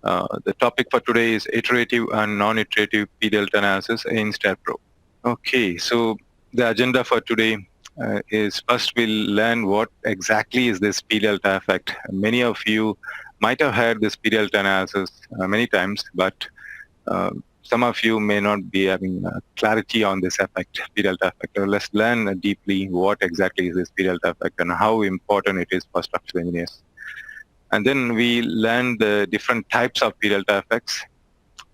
The topic for today is iterative and non-iterative P-delta analysis in STAAD.Pro. Okay, so the agenda for today is first we'll learn what exactly is this P-delta effect. Many of you might have heard this P-delta analysis many times, but some of you may not be having clarity on this effect, P-delta effect. So let's learn deeply what exactly is this P-delta effect and how important it is for structural engineers. And then we learn the different types of P-delta effects.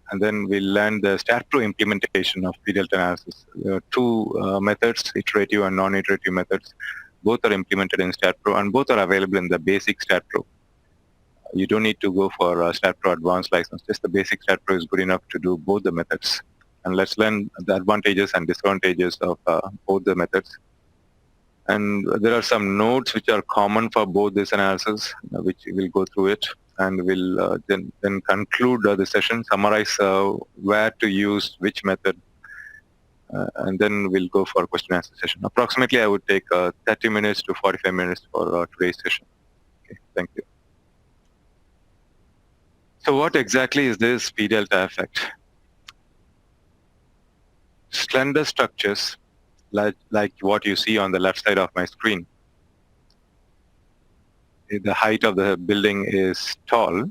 And then we learn the STAAD.Pro implementation of P-delta analysis. There are two methods, iterative and non-iterative methods. Both are implemented in STAAD.Pro and both are available in the basic STAAD.Pro. You don't need to go for STAAD.Pro advanced license. Just the basic STAAD.Pro is good enough to do both the methods. And let's learn the advantages and disadvantages of both the methods. And there are some notes which are common for both this analysis, which we'll go through it. And we'll then conclude the session, summarize where to use which method, and then we'll go for a question and answer session. Approximately, I would take 30 minutes to 45 minutes for today's session. Okay, thank you. So what exactly is this P-delta effect? Slender structures, like what you see on the left side of my screen. The height of the building is tall,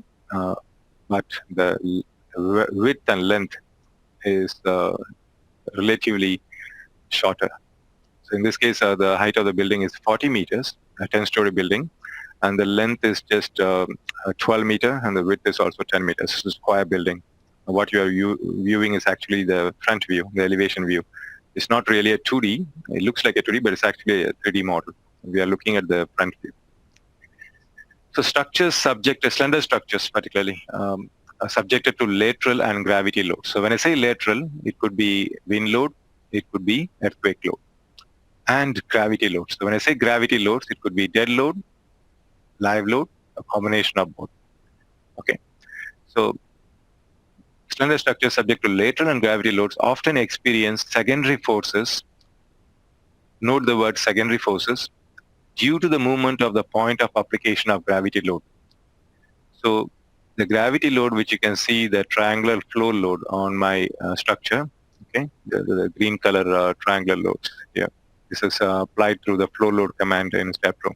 but the width and length is relatively shorter. So in this case, the height of the building is 40 meters, a 10-story building, and the length is just 12 meter, and the width is also 10 meters. It's a square building. What you are viewing is actually the front view, the elevation view. It's not really a 2D. It looks like a 2D, but it's actually a 3D model. We are looking at the front view. So structures slender structures particularly, are subjected to lateral and gravity load. So when I say lateral, it could be wind load, it could be earthquake load, and gravity load. So when I say gravity loads, it could be dead load, live load, a combination of both. Okay. So slender structures subject to lateral and gravity loads often experience secondary forces. Note the word secondary forces, due to the movement of the point of application of gravity load. So the gravity load, which you can see the triangular flow load on my structure, okay, the green color triangular loads here. This is applied through the flow load command in STAAD.Pro.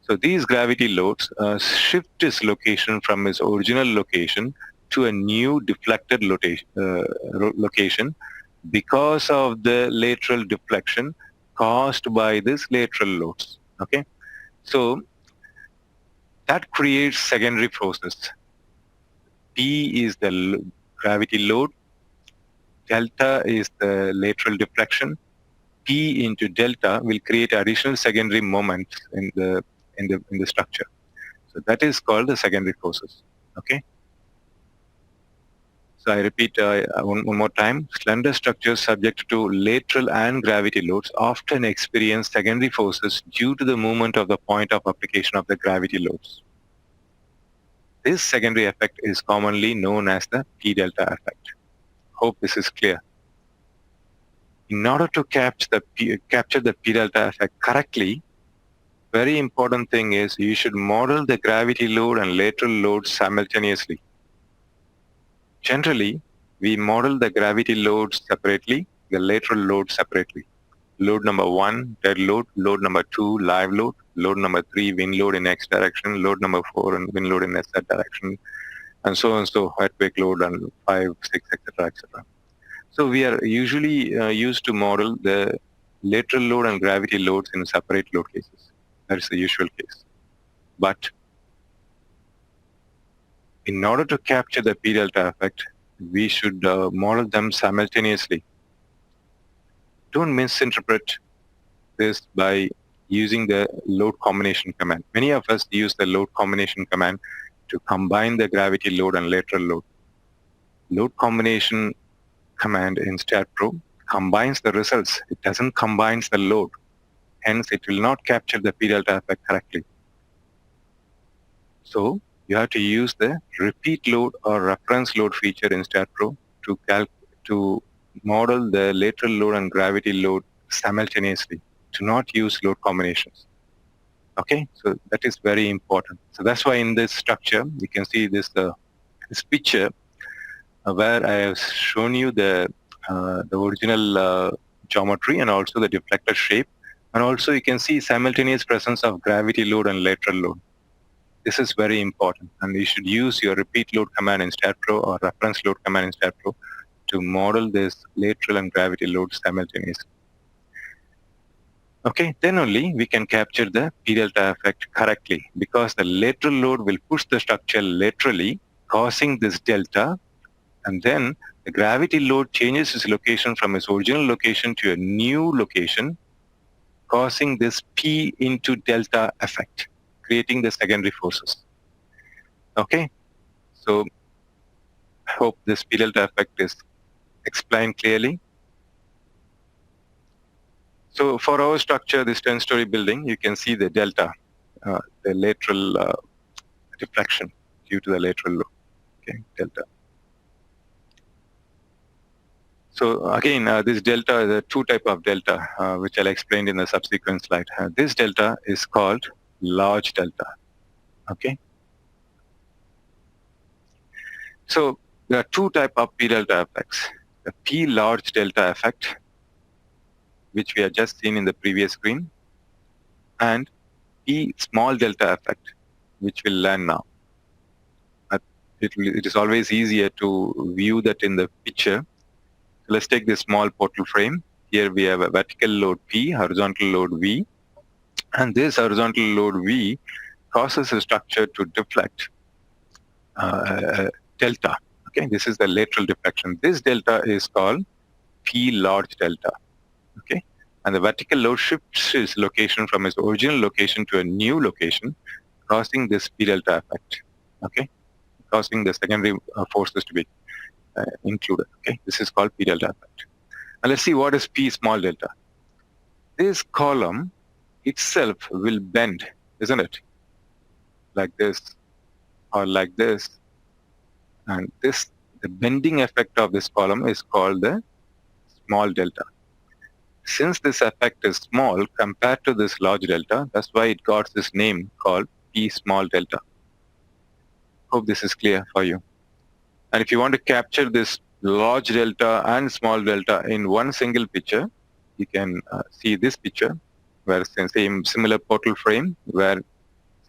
So these gravity loads shift its location from its original location to a new deflected location because of the lateral deflection caused by these lateral loads. Okay, so that creates secondary forces. P is the gravity load, delta is the lateral deflection. P into delta will create additional secondary moments in the structure. So that is called the secondary forces. Okay. So I repeat one more time. Slender structures subject to lateral and gravity loads often experience secondary forces due to the movement of the point of application of the gravity loads. This secondary effect is commonly known as the P-delta effect. Hope this is clear. In order to capture the P-delta effect correctly, very important thing is you should model the gravity load and lateral loads simultaneously. Generally, we model the gravity loads separately, the lateral load separately. Load number 1, dead load. Load number 2, live load. Load number 3, wind load in X direction. Load number 4, and wind load in Z direction. And so on, so earthquake load and 5, 6, etc., etc. So we are usually used to model the lateral load and gravity loads in separate load cases. That is the usual case. But in order to capture the P-delta effect, we should model them simultaneously. Don't misinterpret this by using the load combination command. Many of us use the load combination command to combine the gravity load and lateral load. Load combination command in STAAD.Pro combines the results. It doesn't combine the load. Hence, it will not capture the P-delta effect correctly. So you have to use the repeat load or reference load feature in STAAD.Pro to model the lateral load and gravity load simultaneously, to not use load combinations. Okay, so that is very important. So that's why in this structure, you can see this This picture where I have shown you the original geometry and also the deflector shape, and also you can see simultaneous presence of gravity load and lateral load. This is very important, and you should use your repeat load command in STAAD.Pro or reference load command in STAAD.Pro to model this lateral and gravity load simultaneously. Okay, then only we can capture the P delta effect correctly, because the lateral load will push the structure laterally, causing this delta, and then the gravity load changes its location from its original location to a new location, causing this P into delta effect, creating the secondary forces. Okay, so I hope this P delta effect is explained clearly. So for our structure, this 10-story building, you can see the delta, the lateral deflection due to the lateral load, okay, delta. So again, this delta is a two type of delta, which I'll explain in the subsequent slide. This delta is called large delta, okay? So there are two type of P delta effects. The P large delta effect, which we have just seen in the previous screen, and P small delta effect, which we'll learn now. It is always easier to view that in the picture. So let's take this small portal frame. Here we have a vertical load P, horizontal load V, and this horizontal load V causes a structure to deflect delta. Okay, this is the lateral deflection. This delta is called P large delta. Okay, and the vertical load shifts its location from its original location to a new location, causing this P delta effect. Okay, causing the secondary forces to be included. Okay, this is called P delta effect. Now let's see what is P small delta. This column itself will bend, isn't it? Like this or like this, and this, the bending effect of this column is called the small delta. Since this effect is small compared to this large delta, that's why it got this name called P small delta. Hope this is clear for you. And if you want to capture this large delta and small delta in one single picture, you can see this picture where it's the same similar portal frame where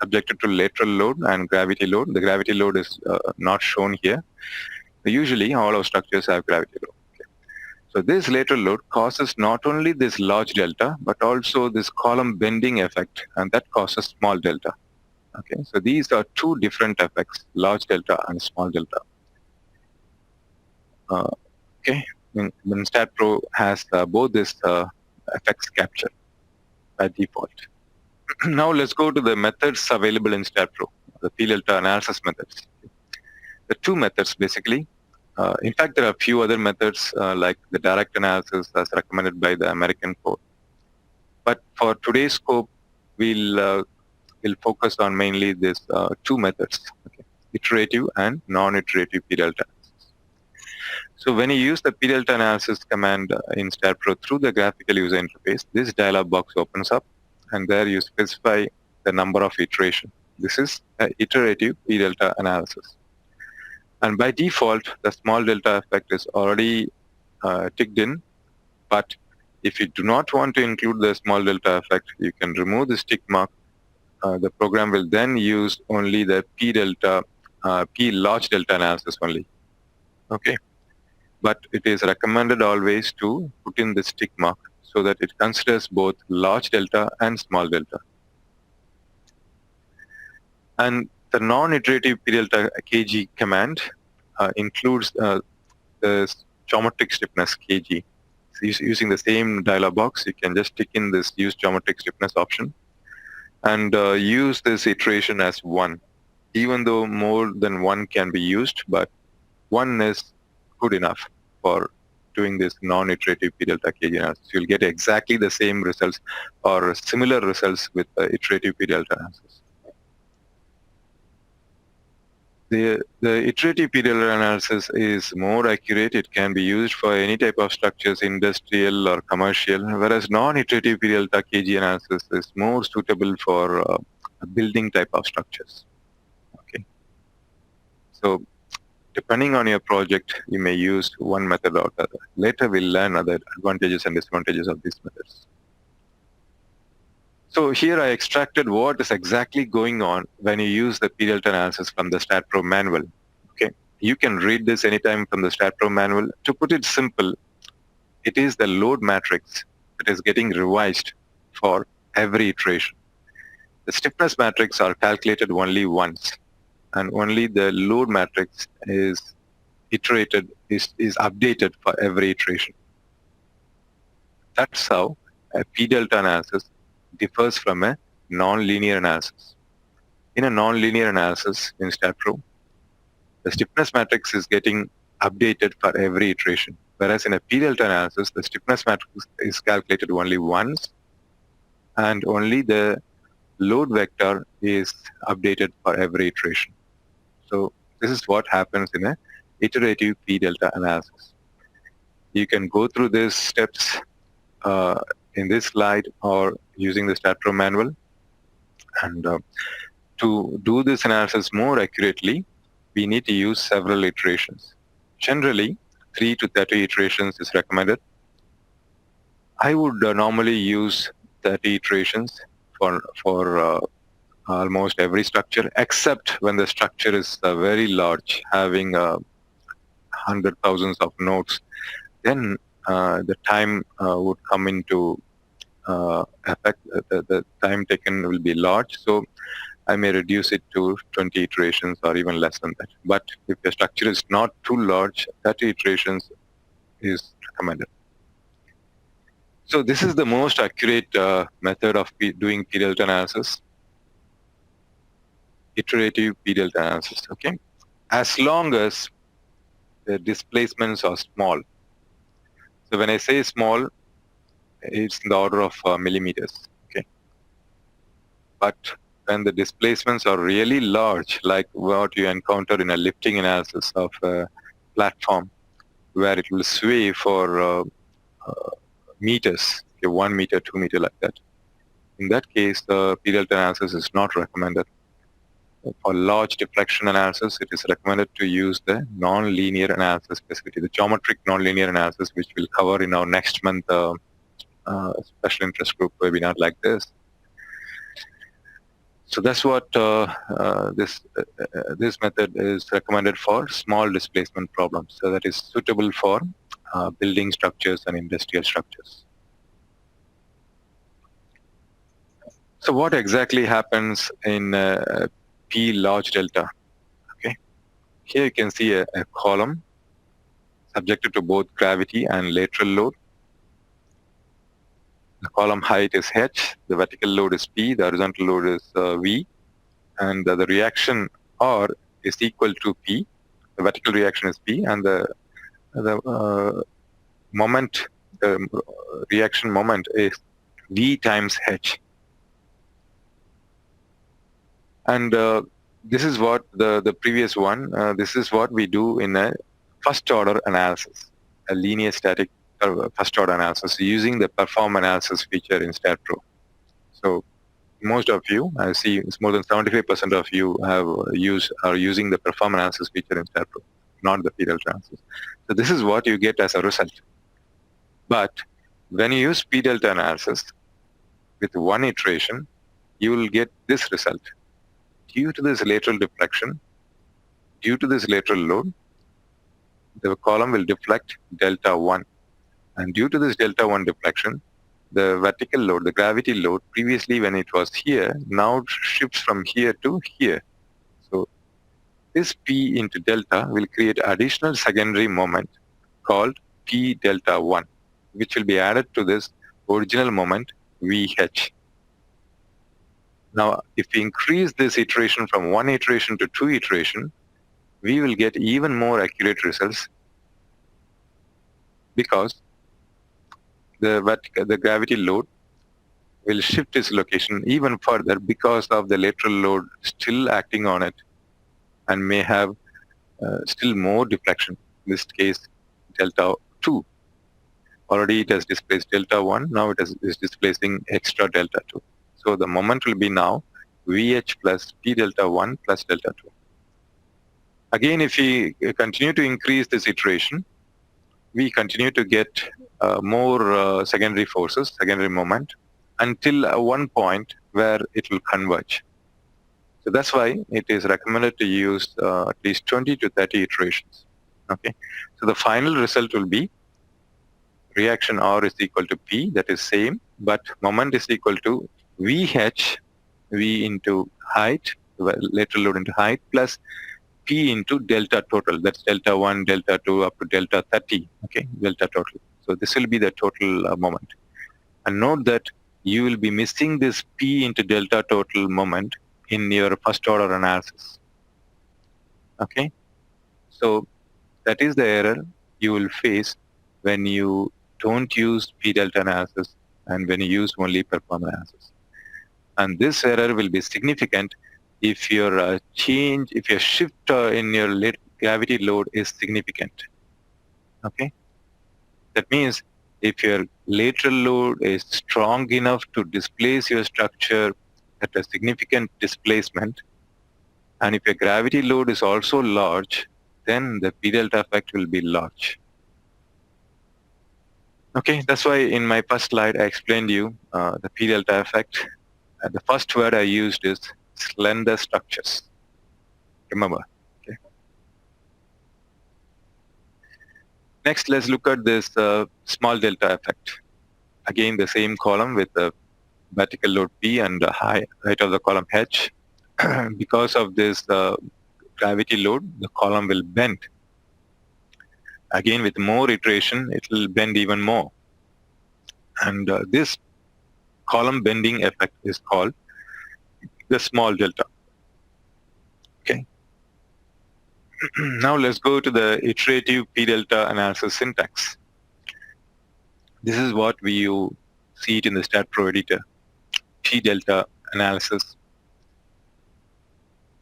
subjected to lateral load and gravity load. The gravity load is not shown here. Usually all our structures have gravity load. Okay. So this lateral load causes not only this large delta, but also this column bending effect, and that causes small delta. Okay, so these are two different effects, large delta and small delta. Okay, STAAD.Pro has both these effects captured by default. Now let's go to the methods available in STAAD.Pro, the P delta analysis methods. The two methods basically. In fact, there are a few other methods like the direct analysis as recommended by the American Code. But for today's scope, we'll focus on mainly these two methods, okay? Iterative and non-iterative P delta. So when you use the P delta analysis command in STAAD.Pro through the graphical user interface, this dialog box opens up, and there you specify the number of iteration. This is an iterative P delta analysis. And by default, the small delta effect is already ticked in, but if you do not want to include the small delta effect, you can remove this tick mark. The program will then use only the P large delta analysis only. Okay. But it is recommended always to put in this tick mark so that it considers both large delta and small delta. And the non-iterative P delta kg command includes the geometric stiffness kg. So using the same dialog box, you can just tick in this use geometric stiffness option and use this iteration as 1, even though more than 1 can be used, but 1 is good enough for doing this non-iterative P delta kg analysis. You'll get exactly the same results or similar results with the iterative P delta analysis. The iterative P delta analysis is more accurate. It can be used for any type of structures, industrial or commercial, whereas non-iterative P delta kg analysis is more suitable for building type of structures. Okay. So Depending on your project, you may use one method or the other. Later, we'll learn other advantages and disadvantages of these methods. So here I extracted what is exactly going on when you use the P-delta analysis from the STAAD.Pro manual. Okay, you can read this anytime from the STAAD.Pro manual. To put it simple, it is the load matrix that is getting revised for every iteration. The stiffness matrix are calculated only once, and only the load matrix is updated for every iteration. That's how a P-delta analysis differs from a non-linear analysis. In a non-linear analysis in STAAD.Pro, the stiffness matrix is getting updated for every iteration, whereas in a P-delta analysis, the stiffness matrix is calculated only once, and only the load vector is updated for every iteration. So this is what happens in a iterative P-delta analysis. You can go through these steps in this slide or using the STAAD.Pro manual. And to do this analysis more accurately, we need to use several iterations. Generally, 3 to 30 iterations is recommended. I would normally use 30 iterations for almost every structure, except when the structure is very large, having hundred thousands of nodes. Then the time would come into effect. The time taken will be large, so I may reduce it to 20 iterations or even less than that. But if the structure is not too large, 30 iterations is recommended. So this is the most accurate method of doing P-delta analysis, iterative P-delta analysis. Okay, as long as the displacements are small. So when I say small, it's in the order of millimeters. Okay, but when the displacements are really large, like what you encounter in a lifting analysis of a platform, where it will sway for meters, okay, 1 meter, 2 meter, like that. In that case, the P-delta analysis is not recommended. For large deflection analysis, it is recommended to use the non-linear analysis, specifically the geometric non-linear analysis, which we'll cover in our next month special interest group webinar like this. So that's what this method is recommended for small displacement problems. So that is suitable for building structures and industrial structures. So what exactly happens in P large delta? Okay, here you can see a column subjected to both gravity and lateral load. The column height is h, the vertical load is p, the horizontal load is v, and the reaction R is equal to p. The vertical reaction is p, and the moment, the reaction moment is v times h. And this is what the previous one, this is what we do in a first order analysis, a linear static first order analysis using the perform analysis feature in STAAD.Pro. So most of you, I see it's more than 75% of you are using the perform analysis feature in STAAD.Pro, not the P-delta analysis. So this is what you get as a result. But when you use P-delta analysis with one iteration, you will get this result. Due to this lateral deflection, due to this lateral load, the column will deflect delta 1. And due to this delta 1 deflection, the vertical load, the gravity load, previously when it was here, now shifts from here to here. So this P into delta will create additional secondary moment called P delta 1, which will be added to this original moment VH. Now, if we increase this iteration from 1 iteration to 2 iteration, we will get even more accurate results, because the gravity load will shift its location even further because of the lateral load still acting on it, and may have still more deflection. In this case, delta 2. Already it has displaced delta 1, now it is displacing extra delta 2. So the moment will be now VH plus P delta 1 plus delta 2. Again, if we continue to increase this iteration, we continue to get more secondary forces, secondary moment, until one point where it will converge. So that's why it is recommended to use at least 20 to 30 iterations. Okay, so the final result will be reaction R is equal to P, that is same, but moment is equal to VH, V into height, lateral load into height, plus P into delta total. That's delta 1, delta 2, up to delta 30, okay, delta total. So this will be the total moment. And note that you will be missing this P into delta total moment in your first order analysis. Okay, so that is the error you will face when you don't use P delta analysis and when you use only performance analysis. And this error will be significant if your if your shift in your gravity load is significant. Okay, that means if your lateral load is strong enough to displace your structure at a significant displacement, and if your gravity load is also large, then the P delta effect will be large. Okay, that's why in my first slide I explained you the P delta effect. The first word I used is slender structures. Remember. Okay. Next, let's look at this small delta effect. Again, the same column with the vertical load P and the height of the column H. Because of this gravity load, the column will bend. Again, with more iteration, it will bend even more. And this column bending effect is called the small delta. Okay. Now let's go to the iterative P delta analysis syntax. This is what we see it in the STAAD.Pro editor. P delta analysis.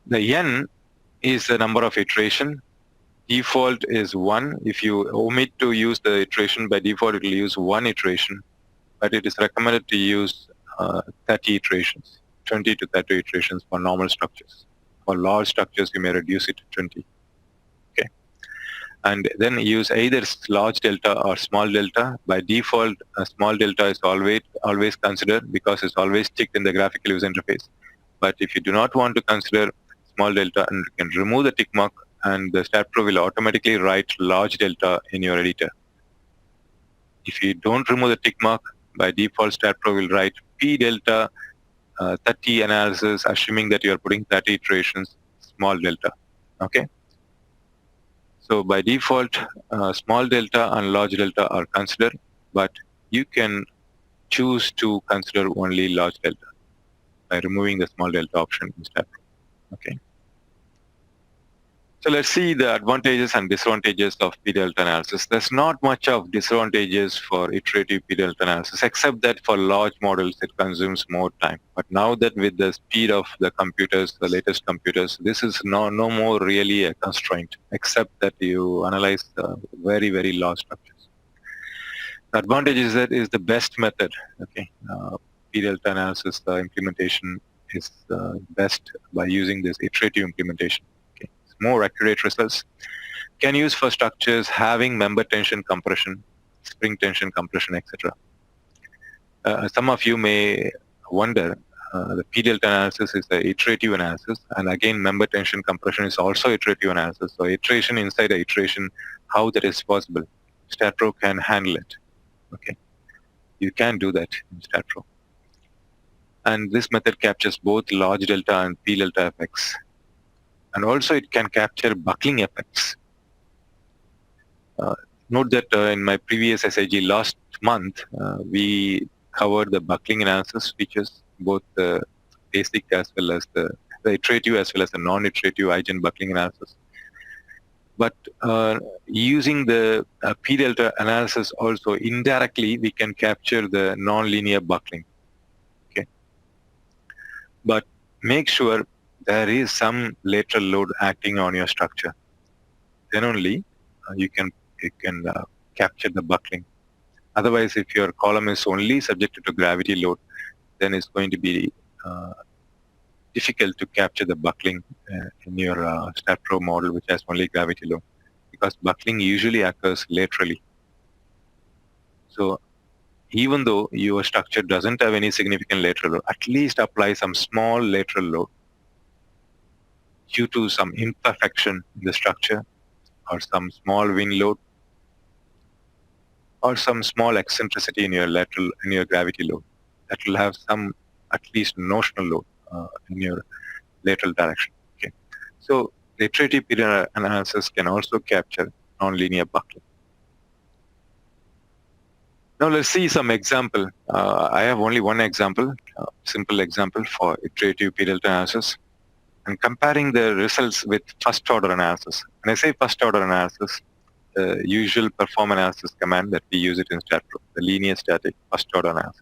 The N is the number of iteration. Default is 1. If you omit to use the iteration, by default it will use 1 iteration, but it is recommended to use 30 iterations, 20 to 30 iterations for normal structures. For large structures, you may reduce it to 20. Okay, and then use either large delta or small delta. By default, a small delta is always considered because it's always ticked in the graphical user interface. But if you do not want to consider small delta, and you can remove the tick mark, and the STAAD.Pro will automatically write large delta in your editor. If you don't remove the tick mark, by default STAAD.Pro will write P delta 30 analysis, assuming that you are putting 30 iterations, small delta. Okay. So by default, small delta and large delta are considered, but you can choose to consider only large delta by removing the small delta option in STAAD.Pro. Okay. So let's see the advantages and disadvantages of P delta analysis. There's not much of disadvantages for iterative P delta analysis, except that for large models, it consumes more time. But now that with the speed of the computers, the latest computers, this is no more really a constraint, except that you analyze very, very large structures. The advantage is that is the best method. Okay, P delta analysis implementation is best by using this iterative implementation. More accurate results. Can use for structures having member tension compression, spring tension compression, etc. Some of you may wonder, the P delta analysis is the iterative analysis, and again member tension compression is also iterative analysis. So iteration inside the iteration, how that is possible. STAAD.Pro can handle it. Okay, you can do that in STAAD.Pro. And this method captures both large delta and P delta effects. And also it can capture buckling effects. Note that in my previous SIG last month, we covered the buckling analysis features, both the basic as well as the iterative as well as the non-iterative eigen buckling analysis. But using the P delta analysis also indirectly, we can capture the non-linear buckling. Okay, but make sure there is some lateral load acting on your structure. Then only you can capture the buckling. Otherwise, if your column is only subjected to gravity load, then it's going to be difficult to capture the buckling in your STAAD.Pro model, which has only gravity load, because buckling usually occurs laterally. So even though your structure doesn't have any significant lateral load, at least apply some small lateral load due to some imperfection in the structure, or some small wind load, or some small eccentricity in your gravity load. That will have some, at least notional load in your lateral direction. Okay. So the iterative period analysis can also capture nonlinear buckling. Now let's see some example. I have only one example, simple example for iterative period analysis, and comparing the results with first order analysis. When I say first order analysis, the usual perform analysis command that we use it in STAAD.Pro, the linear static first order analysis.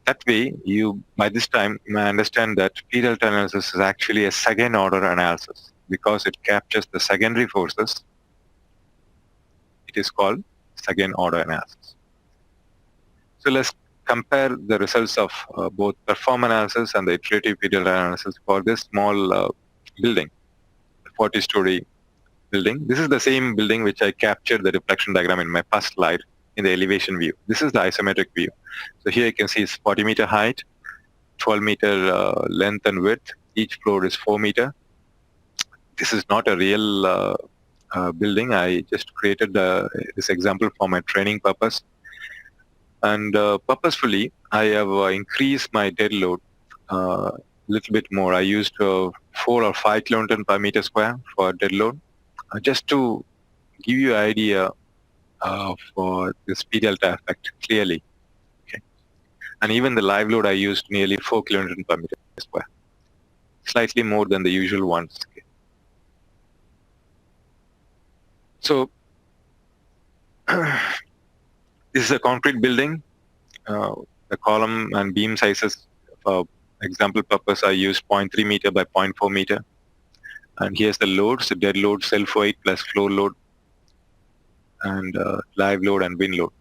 That way, you by this time may understand that period analysis is actually a second order analysis because it captures the secondary forces. It is called second order analysis. So let's compare the results of both perform analysis and the iterative period analysis for this small building, 40-story building. This is the same building which I captured the reflection diagram in my first slide in the elevation view. This is the isometric view. So here you can see it's 40 meter height, 12 meter length and width. Each floor is 4 meter. This is not a real building. I just created this example for my training purpose. And purposefully, I have increased my dead load a little bit more. I used 4 or 5 kilonewton per meter square for dead load, just to give you an idea for this P delta effect clearly. Okay. And even the live load, I used nearly 4 kilonewton per meter square, slightly more than the usual ones. Okay. So this is a concrete building. The column and beam sizes for example purpose, I use 0.3 meter by 0.4 meter. And here's the loads, the dead load, self weight plus floor load, and live load and wind load.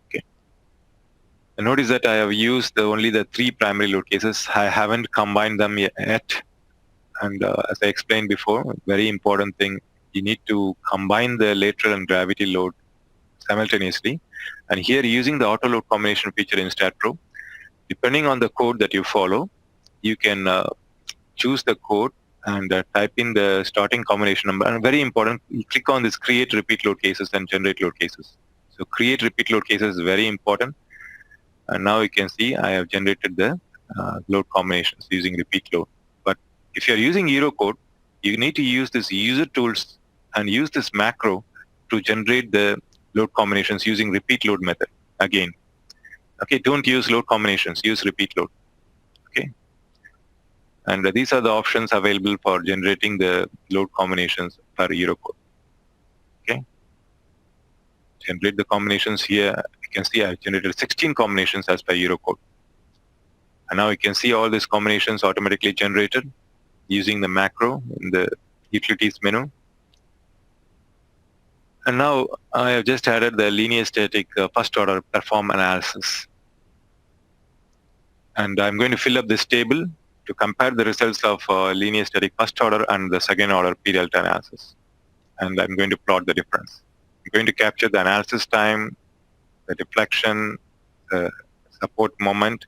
Okay. And notice that I have used only the 3 primary load cases. I haven't combined them yet. And as I explained before, very important thing, you need to combine the lateral and gravity load simultaneously. And here, using the auto load combination feature in STAAD.Pro, depending on the code that you follow, you can choose the code and type in the starting combination number. And very important, you click on this create repeat load cases and generate load cases. So create repeat load cases is very important. And now you can see I have generated the load combinations using repeat load. But if you're using Euro code, you need to use this user tools and use this macro to generate the load combinations using repeat load method again. Okay, don't use load combinations, use repeat load. Okay. And these are the options available for generating the load combinations per Euro code. Okay. Generate the combinations here. You can see I've generated 16 combinations as per Euro code. And now you can see all these combinations automatically generated using the macro in the utilities menu. And now I have just added the linear static first order perform analysis. And I'm going to fill up this table to compare the results of linear static first order and the second order P delta analysis. And I'm going to plot the difference. I'm going to capture the analysis time, the deflection, the support moment,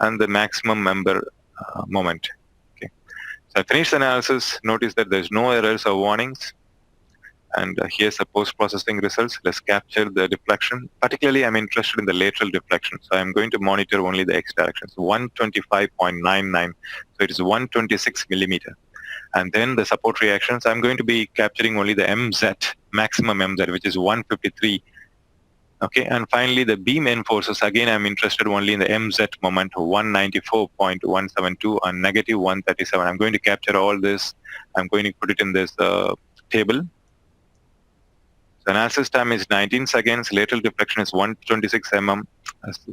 and the maximum member moment. Okay. So I finished the analysis. Notice that there's no errors or warnings. And here's the post-processing results. Let's capture the deflection. Particularly, I'm interested in the lateral deflection. So I'm going to monitor only the X direction. So 125.99. So it is 126 millimeter. And then the support reactions, I'm going to be capturing only the MZ, maximum MZ, which is 153. Okay. And finally, the beam end forces, again, I'm interested only in the MZ moment, 194.172 and negative 137. I'm going to capture all this. I'm going to put it in this table. The analysis time is 19 seconds, lateral deflection is 126 mm,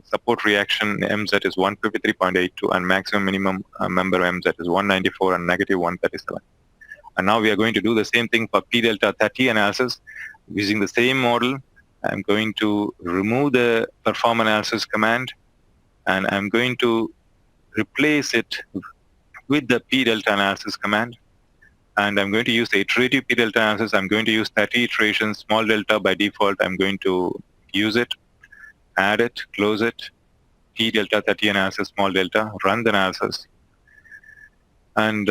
support reaction MZ is 153.82, and maximum minimum member MZ is 194 and negative 137. And now we are going to do the same thing for P delta 30 analysis. Using the same model, I'm going to remove the perform analysis command, and I'm going to replace it with the P delta analysis command. And I'm going to use the iterative P delta analysis. I'm going to use 30 iterations, small delta by default. I'm going to use it, add it, close it, P delta 30 analysis, small delta, run the analysis. And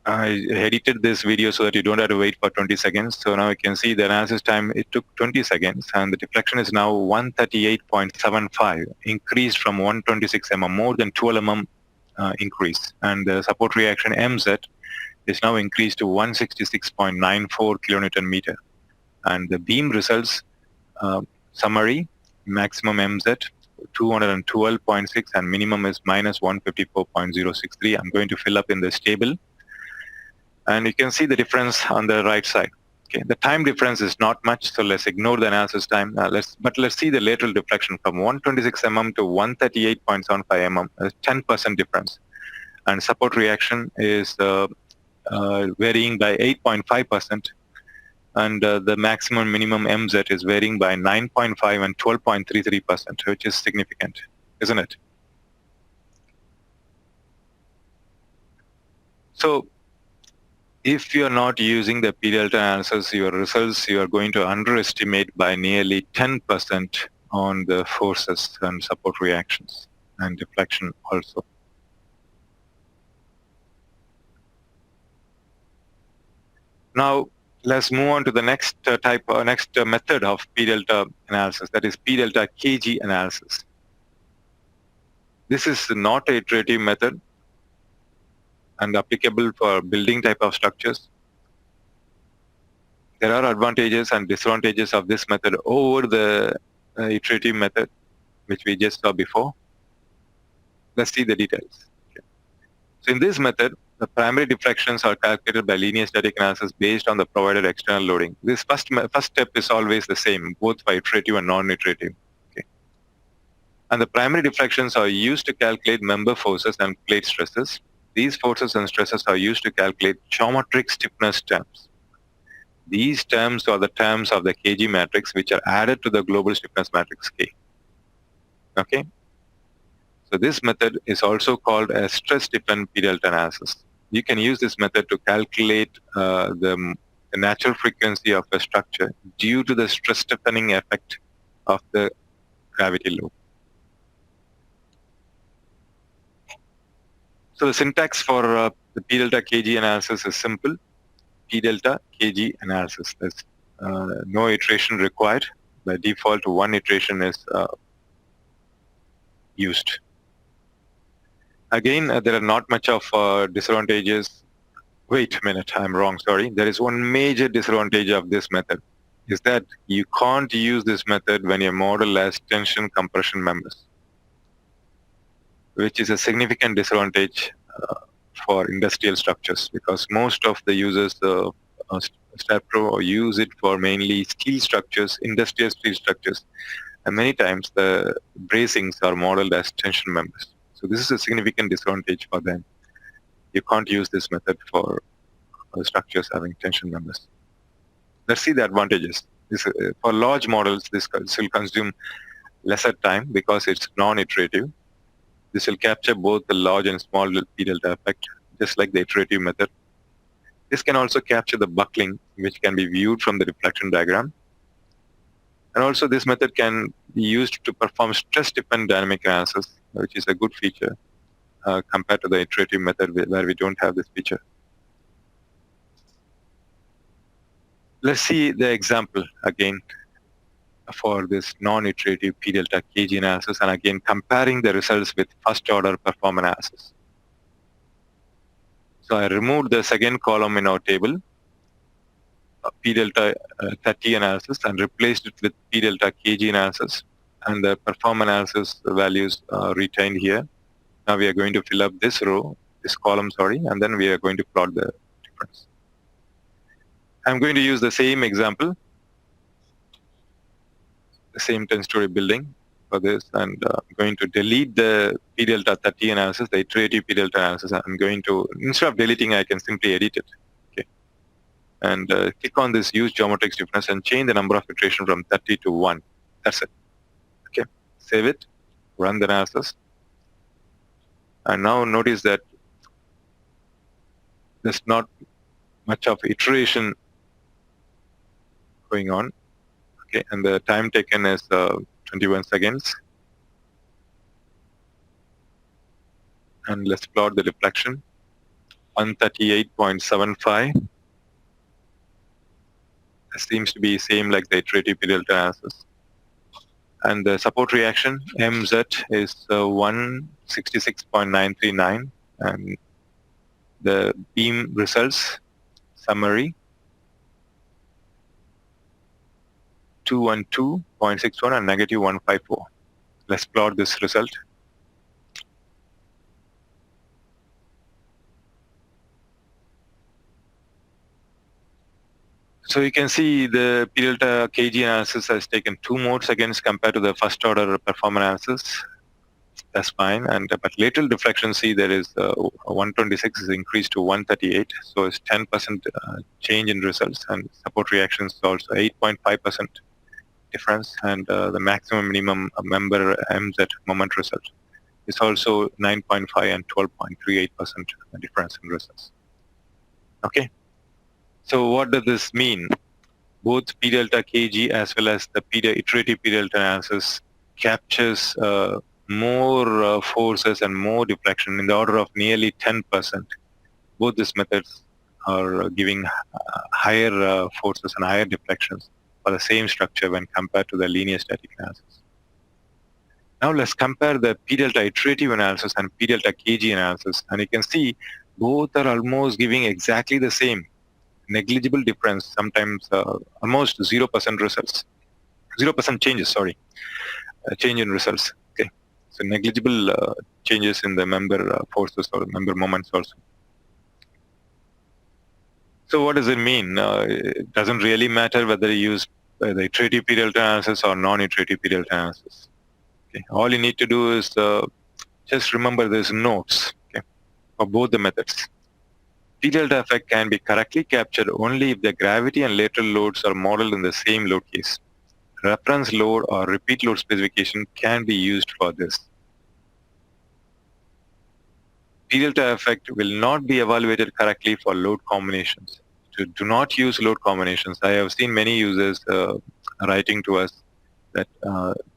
I edited this video so that you don't have to wait for 20 seconds. So now you can see the analysis time, it took 20 seconds, and the deflection is now 138.75, increased from 126 mm, more than 12 mm increase. And the support reaction MZ is now increased to 166.94 kilonewton meter. And the beam results summary, maximum MZ 212.6 and minimum is minus 154.063. I'm going to fill up in this table. And you can see the difference on the right side. Okay, the time difference is not much, so let's ignore the analysis time. Let's see the lateral deflection from 126 mm to 138.75 mm, a 10% difference. And support reaction is varying by 8.5%, and the maximum minimum MZ is varying by 9.5 and 12.33%, which is significant, isn't it? So if you're not using the P delta analysis, your results you are going to underestimate by nearly 10% on the forces and support reactions and deflection also. Now, let's move on to the next method of P delta analysis, that is P delta kg analysis. This is not an iterative method and applicable for building type of structures. There are advantages and disadvantages of this method over the iterative method, which we just saw before. Let's see the details. Okay. So in this method, the primary deflections are calculated by linear static analysis based on the provided external loading. This first step is always the same, both for iterative and non-iterative. Okay. And the primary deflections are used to calculate member forces and plate stresses. These forces and stresses are used to calculate geometric stiffness terms. These terms are the terms of the Kg matrix, which are added to the global stiffness matrix K. Okay. So this method is also called a stress-dependent P delta analysis. You can use this method to calculate the natural frequency of a structure due to the stress-deepening effect of the gravity load. So the syntax for the P delta kg analysis is simple. P delta kg analysis. There's no iteration required. By default, one iteration is used. Again, there are not much of disadvantages. Wait a minute, I'm wrong, sorry. There is one major disadvantage of this method, is that you can't use this method when your model has tension compression members, which is a significant disadvantage for industrial structures, because most of the users of STAAD.Pro use it for mainly steel structures, industrial steel structures, and many times the bracings are modeled as tension members. So this is a significant disadvantage for them. You can't use this method for structures having tension members. Let's see the advantages. For large models, this will consume lesser time because it's non-iterative. This will capture both the large and small P delta effect, just like the iterative method. This can also capture the buckling, which can be viewed from the deflection diagram. And also this method can be used to perform stress-dependent dynamic analysis, which is a good feature compared to the iterative method where we don't have this feature. Let's see the example again for this non-iterative P delta kg analysis, and again comparing the results with first order perform analysis. So I removed the second column in our table, P delta 30 analysis, and replaced it with P delta kg analysis, and the perform analysis values are retained here. Now we are going to fill up this row, this column, sorry, and then we are going to plot the difference. I'm going to use the same example, the same 10-story building for this, and I'm going to delete the P delta 30 analysis, the iterative P delta analysis. I'm going to, instead of deleting, I can simply edit it. Okay, and click on this use geometric stiffness and change the number of iteration from 30 to 1. That's it. Okay, save it, run the analysis. And now notice that there's not much of iteration going on. Okay, and the time taken is 21 seconds. And let's plot the deflection. 138.75. Seems to be same like the iterative period analysis. And the support reaction, MZ, is 166.939. And the beam results, summary, 212.61 and negative 154. Let's plot this result. So you can see the P delta kg analysis has taken 2 more seconds compared to the first order performance analysis. That's fine. And but lateral deflection, see there is 126 is increased to 138. So it's 10% change in results, and support reactions also 8.5% difference, and the maximum minimum member MZ moment result is also 9.5 and 12.38% difference in results. Okay. So what does this mean? Both P delta kg as well as the iterative P delta analysis captures more forces and more deflection in the order of nearly 10%. Both these methods are giving higher forces and higher deflections for the same structure when compared to the linear static analysis. Now let's compare the P delta iterative analysis and P delta kg analysis, and you can see both are almost giving exactly the same. Negligible difference, sometimes almost 0% results, 0% changes, sorry, change in results. Okay, so negligible changes in the member forces or member moments also. So what does it mean? It doesn't really matter whether you use the iterative P delta analysis or non-iterative P delta analysis. Okay, all you need to do is just remember there's notes, okay, for both the methods. P delta effect can be correctly captured only if the gravity and lateral loads are modeled in the same load case. Reference load or repeat load specification can be used for this. P delta effect will not be evaluated correctly for load combinations. So do not use load combinations. I have seen many users writing to us that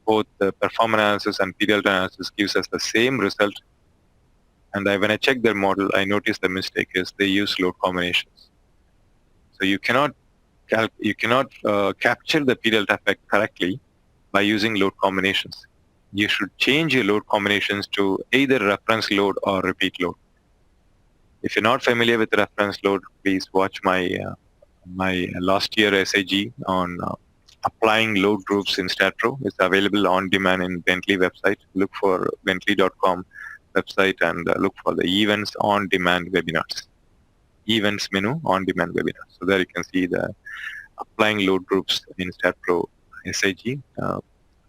both the performance analysis and P delta analysis gives us the same result. And when I check their model, I noticed the mistake is they use load combinations. So you cannot capture the P delta effect correctly by using load combinations. You should change your load combinations to either reference load or repeat load. If you're not familiar with reference load, please watch my my last year SAG on applying load groups in STAAD.Pro. It's available on demand in Bentley website. Look for bentley.com website and look for the events on demand webinars. Events menu on demand webinars. So there you can see the applying load groups in STAAD.Pro SAG,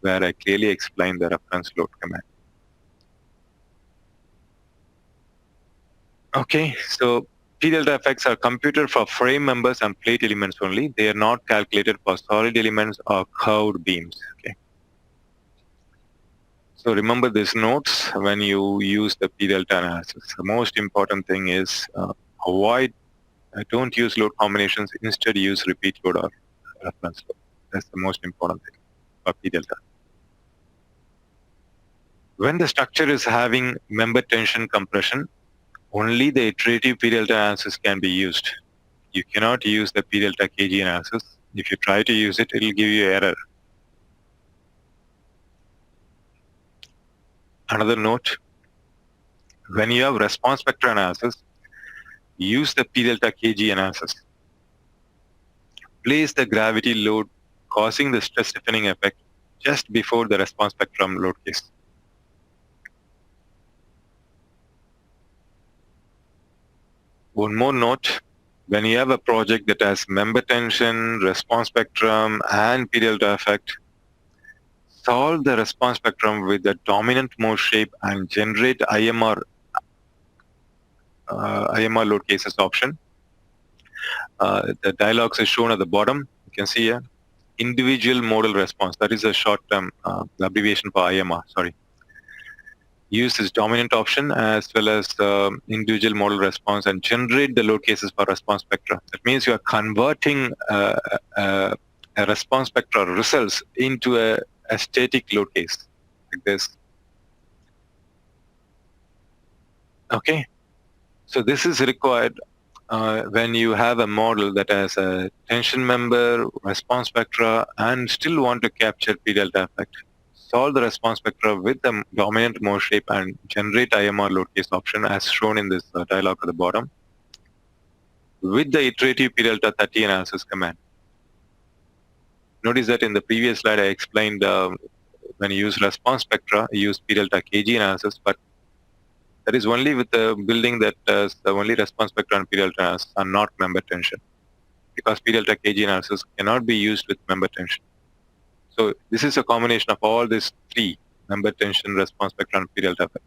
where I clearly explain the reference load command. Okay, so P delta effects are computed for frame members and plate elements only. They are not calculated for solid elements or curved beams. Okay. So remember these notes when you use the P delta analysis. The most important thing is don't use load combinations. Instead, use repeat load or reference load. That's the most important thing for P delta. When the structure is having member tension compression, only the iterative P delta analysis can be used. You cannot use the P delta kg analysis. If you try to use it, it will give you error. Another note, when you have response vector analysis, use the P delta kg analysis. Place the gravity load causing the stress stiffening effect just before the response spectrum load case. One more note, when you have a project that has member tension, response spectrum, and P delta effect, solve the response spectrum with the dominant mode shape and generate IMR load cases option. The dialogues is shown at the bottom. You can see here, individual modal response. That is a short term, the abbreviation for IMR, sorry. use this dominant option as well as individual model response and generate the load cases for response spectra. That means you are converting a response spectra results into a static load case like this. Okay, so this is required when you have a model that has a tension member, response spectra, and still want to capture P delta effect. Solve the response spectra with the dominant mode shape and generate IMR load case option as shown in this dialog at the bottom with the iterative P delta 30 analysis command. Notice that in the previous slide I explained when you use response spectra, you use P delta kg analysis, but that is only with the building that the only response spectra and P delta analysis are not member tension, because P delta kg analysis cannot be used with member tension. So this is a combination of all these three: member tension, response spectra, and P delta effect.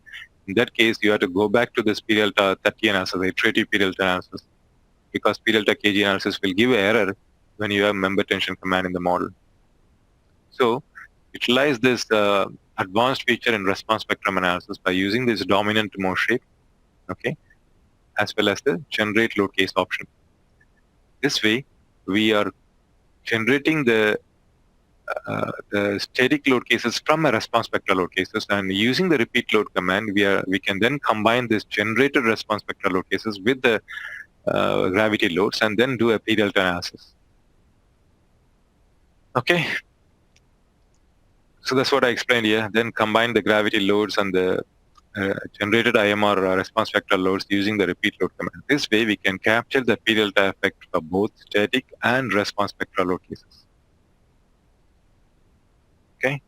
In that case, you have to go back to this P delta 30 analysis, iterative P delta analysis, because P delta kg analysis will give an error when you have member tension command in the model. So utilize this advanced feature in response spectrum analysis by using this dominant mode shape, okay, as well as the generate load case option. This way, we are generating the static load cases from a response spectral load cases, and using the repeat load command, we can then combine this generated response spectral load cases with the gravity loads and then do a P delta analysis. Okay. So that's what I explained here. Then combine the gravity loads and the generated IMR response spectral loads using the repeat load command. This way we can capture the P delta effect for both static and response spectral load cases. Okay.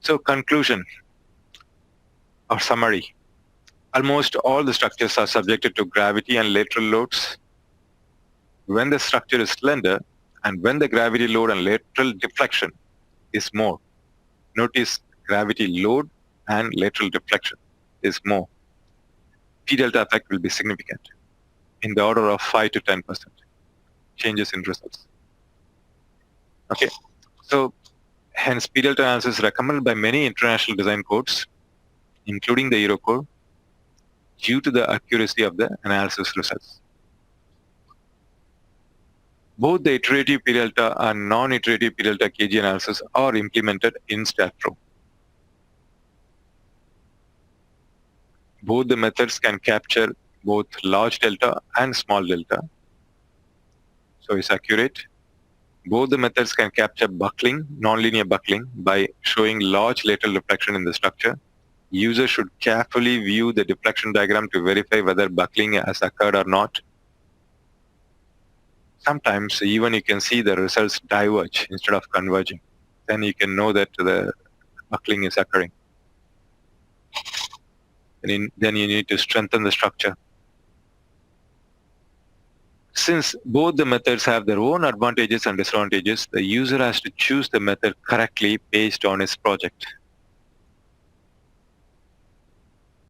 So conclusion or summary. Almost all the structures are subjected to gravity and lateral loads. When the structure is slender and when the gravity load and lateral deflection is more. Notice gravity load and lateral deflection is more. P delta effect will be significant in the order of 5 to 10% changes in results. Okay, so hence P delta analysis is recommended by many international design codes, including the Euro code, due to the accuracy of the analysis results. Both the iterative P delta and non-iterative P delta kg analysis are implemented in STAAD.Pro. Both the methods can capture both large delta and small delta, so it's accurate. Both the methods can capture buckling, nonlinear buckling, by showing large lateral deflection in the structure. Users should carefully view the deflection diagram to verify whether buckling has occurred or not. Sometimes even you can see the results diverge instead of converging. Then you can know that the buckling is occurring. And then you need to strengthen the structure. Since both the methods have their own advantages and disadvantages, the user has to choose the method correctly based on his project.